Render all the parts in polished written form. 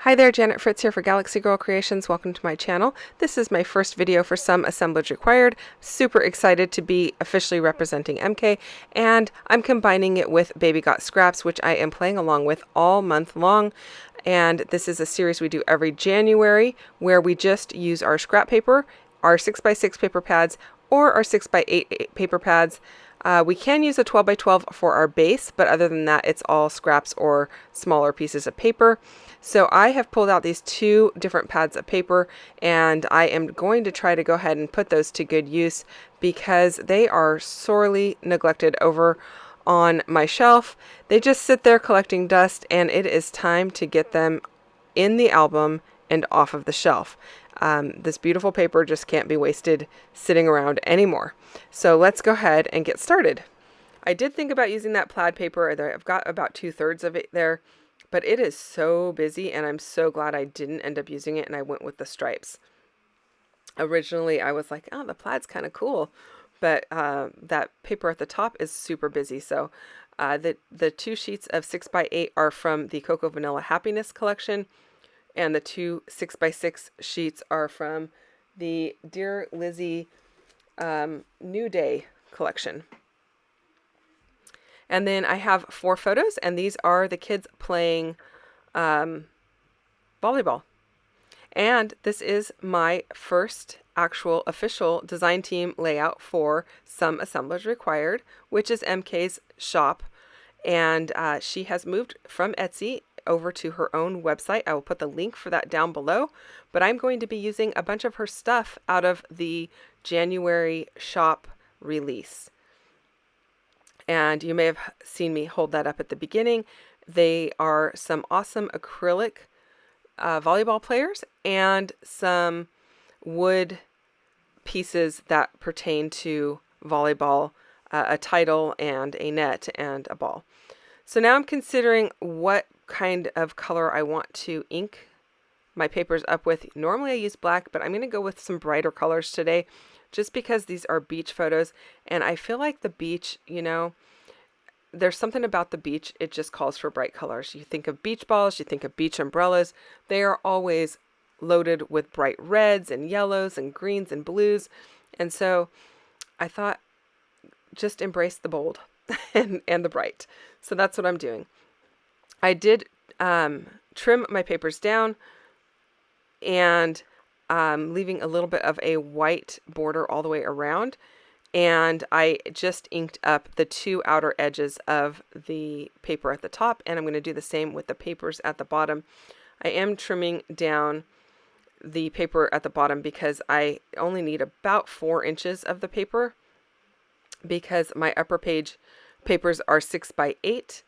Hi there, Janet Fritz here for Galaxy Girl Creations. Welcome to my channel. This is my first video for Some Assemblage Required. Super excited to be officially representing MK, and I'm combining it with Baby Got Scraps, which I am playing along with all month long. And this is a series we do every January where we just use our scrap paper, our 6x6 paper pads, or our 6x8 paper pads. We can use a 12x12 for our base, but other than that, it's all scraps or smaller pieces of paper. So I have pulled out these two different pads of paper, and I am going to try to go ahead and put those to good use because they are sorely neglected over on my shelf. They just sit there collecting dust, and it is time to get them in the album and off of the shelf. This beautiful paper just can't be wasted sitting around anymore. So let's go ahead and get started. I did think about using that plaid paper. I've got about 2/3 of it there, but it is so busy, and I'm so glad I didn't end up using it and I went with the stripes. Originally, I was like, oh, the plaid's kind of cool, but that paper at the top is super busy. So the two sheets of 6x8 are from the Cocoa Vanilla Happiness collection, and the two 6x6 sheets are from the Dear Lizzie New Day collection. And then I have 4 photos, and these are the kids playing volleyball. And this is my first actual official design team layout for Some Assemblage Required, which is MK's shop. And she has moved from Etsy over to her own website. I will put the link for that down below. But I'm going to be using a bunch of her stuff out of the January shop release. And you may have seen me hold that up at the beginning. They are some awesome acrylic volleyball players and some wood pieces that pertain to volleyball, a title and a net and a ball. So now I'm considering what kind of color I want to ink my papers up with. Normally I use black, but I'm going to go with some brighter colors today, just because these are beach photos, and I feel like the beach, you know, there's something about the beach, it just calls for bright colors. You think of beach balls, you think of beach umbrellas, they are always loaded with bright reds and yellows and greens and blues, and so I thought, just embrace the bold and the bright. So that's what I'm doing. I did trim my papers down, and leaving a little bit of a white border all the way around. And I just inked up the 2 outer edges of the paper at the top, and I'm going to do the same with the papers at the bottom. I am trimming down the paper at the bottom because I only need about 4 inches of the paper, because my upper page papers are 6x8.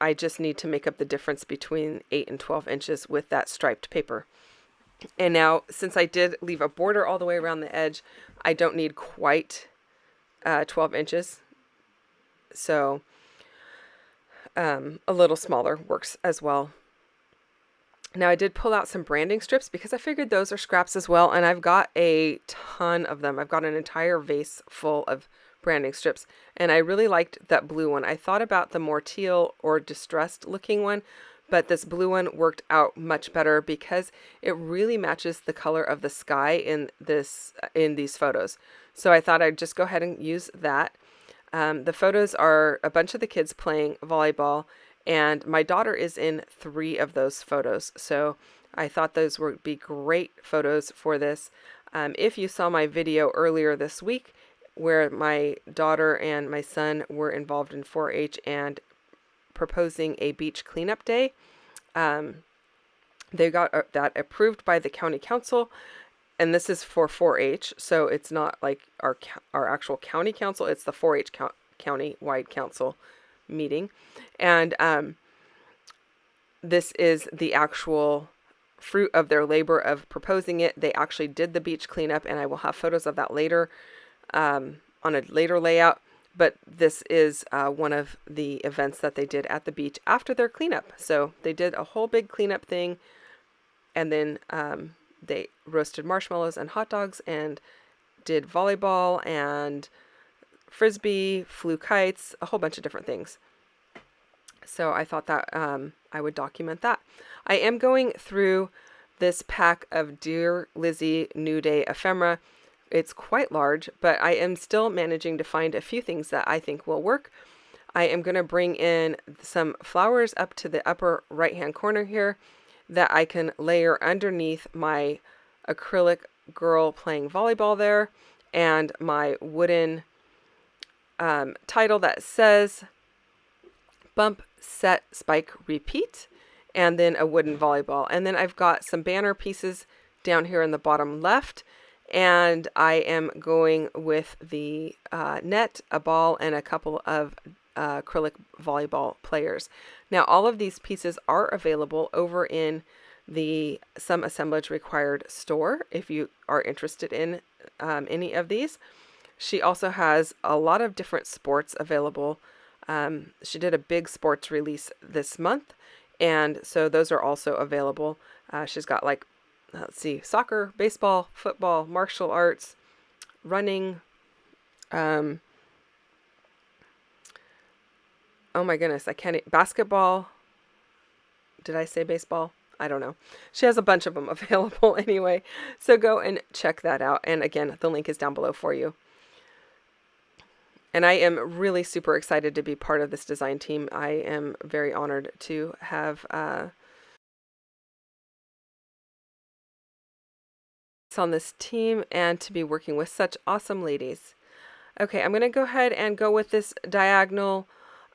I just need to make up the difference between 8 and 12 inches with that striped paper. And now, since I did leave a border all the way around the edge, I don't need quite 12 inches. So a little smaller works as well. Now I did pull out some branding strips because I figured those are scraps as well. And I've got a ton of them. I've got an entire vase full of branding strips. And I really liked that blue one. I thought about the more teal or distressed looking one, but this blue one worked out much better because it really matches the color of the sky in these photos. So I thought I'd just go ahead and use that. The photos are a bunch of the kids playing volleyball, and my daughter is in 3 of those photos. So I thought those would be great photos for this. If you saw my video earlier this week where my daughter and my son were involved in 4-H and proposing a beach cleanup day, they got that approved by the county council, and this is for 4-H, so it's not like our actual county council, it's the 4-H county-wide council meeting, and this is the actual fruit of their labor of proposing it. They actually did the beach cleanup, and I will have photos of that later on a later layout. But this is one of the events that they did at the beach after their cleanup. So they did a whole big cleanup thing, and then they roasted marshmallows and hot dogs and did volleyball and frisbee, flew kites, a whole bunch of different things. So I thought that I would document that. I am going through this pack of Dear Lizzie New Day ephemera. It's quite large, but I am still managing to find a few things that I think will work. I am going to bring in some flowers up to the upper right hand corner here that I can layer underneath my acrylic girl playing volleyball there, and my wooden title that says bump, set, spike, repeat, and then a wooden volleyball. And then I've got some banner pieces down here in the bottom left, and I am going with the net, a ball, and a couple of acrylic volleyball players. Now all of these pieces are available over in the Some Assemblage Required store if you are interested in any of these. She also has a lot of different sports available. She did a big sports release this month, and so those are also available. She's got like, let's see, soccer, baseball, football, martial arts, running. Oh my goodness, I can't. Basketball. Did I say baseball? I don't know. She has a bunch of them available anyway. So go and check that out. And again, the link is down below for you. And I am really super excited to be part of this design team. I am very honored to have on this team and to be working with such awesome ladies. Okay, I'm going to go ahead and go with this diagonal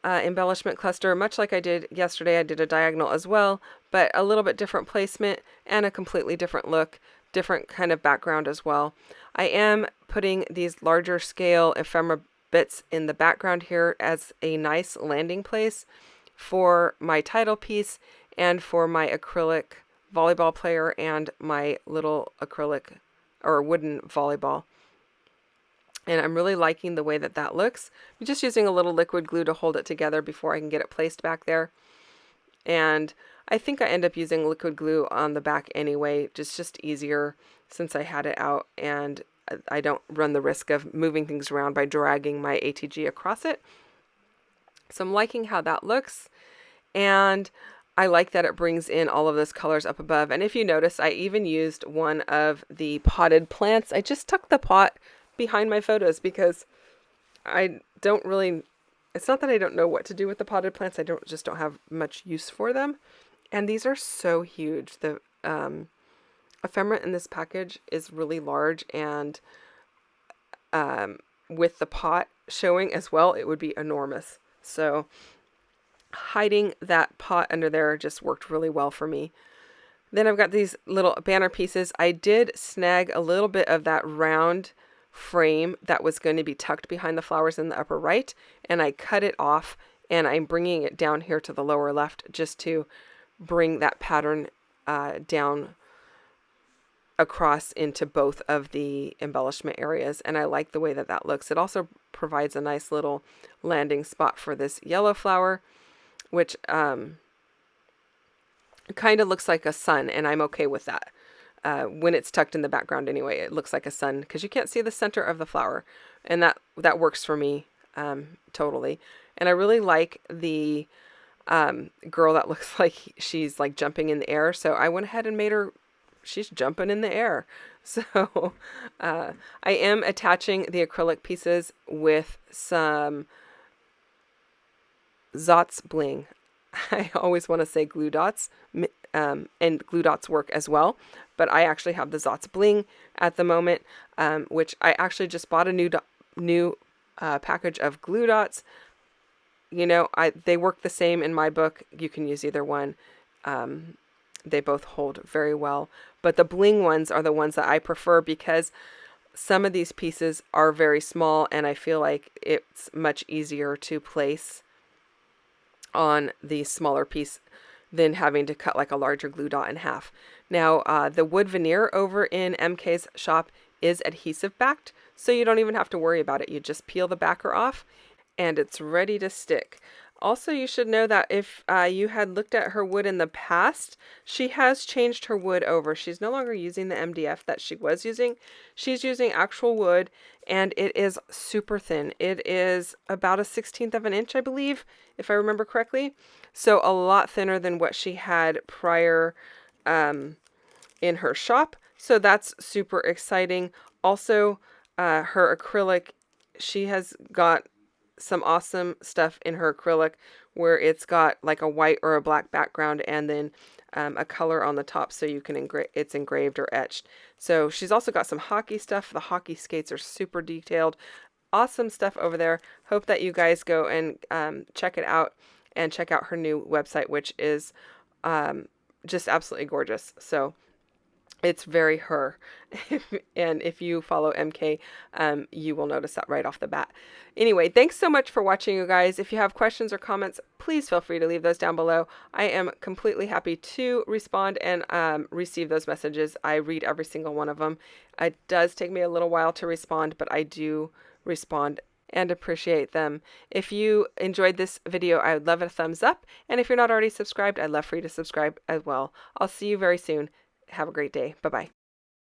embellishment cluster. Much like I did yesterday, I did a diagonal as well, but a little bit different placement and a completely different look, different kind of background as well. I am putting these larger scale ephemera bits in the background here as a nice landing place for my title piece and for my acrylic volleyball player and my little acrylic or wooden volleyball. And I'm really liking the way that that looks. I'm just using a little liquid glue to hold it together before I can get it placed back there. And I think I end up using liquid glue on the back anyway, just easier since I had it out, and I don't run the risk of moving things around by dragging my ATG across it. So I'm liking how that looks, and I like that it brings in all of those colors up above. And if you notice, I even used one of the potted plants. I just tucked the pot behind my photos because I don't really, it's not that I don't know what to do with the potted plants, I just don't have much use for them. And these are so huge. The ephemera in this package is really large, and with the pot showing as well, it would be enormous. So hiding that pot under there just worked really well for me. Then I've got these little banner pieces. I did snag a little bit of that round frame that was going to be tucked behind the flowers in the upper right, and I cut it off, and I'm bringing it down here to the lower left just to bring that pattern down across into both of the embellishment areas, and I like the way that that looks. It also provides a nice little landing spot for this yellow flower, which kind of looks like a sun, and I'm okay with that. When it's tucked in the background anyway, it looks like a sun because you can't see the center of the flower, and that works for me totally. And I really like the girl that looks like she's like jumping in the air, so I went ahead and made her, she's jumping in the air. So I am attaching the acrylic pieces with some Zots bling. I always want to say glue dots, and glue dots work as well, but I actually have the Zots bling at the moment, which I actually just bought a new package of glue dots. You know, they work the same in my book. You can use either one. They both hold very well, but the bling ones are the ones that I prefer because some of these pieces are very small, and I feel like it's much easier to place on the smaller piece than having to cut like a larger glue dot in half. Now, the wood veneer over in MK's shop is adhesive backed, so you don't even have to worry about it. You just peel the backer off and it's ready to stick. Also, you should know that if you had looked at her wood in the past, she has changed her wood over. She's no longer using the MDF that she was using. She's using actual wood, and it is super thin. It is about a 1/16 of an inch, I believe, if I remember correctly. So a lot thinner than what she had prior in her shop. So that's super exciting. Also, her acrylic, she has got some awesome stuff in her acrylic where it's got like a white or a black background and then a color on the top so you can it's engraved or etched. So she's also got some hockey stuff. The hockey skates are super detailed. Awesome stuff over there. Hope that you guys go and check it out and check out her new website, which is just absolutely gorgeous. So it's very her. And if you follow MK, you will notice that right off the bat. Anyway, thanks so much for watching, you guys. If you have questions or comments, please feel free to leave those down below. I am completely happy to respond and receive those messages. I read every single one of them. It does take me a little while to respond, but I do respond and appreciate them. If you enjoyed this video, I would love a thumbs up. And if you're not already subscribed, I'd love for you to subscribe as well. I'll see you very soon. Have a great day. Bye-bye.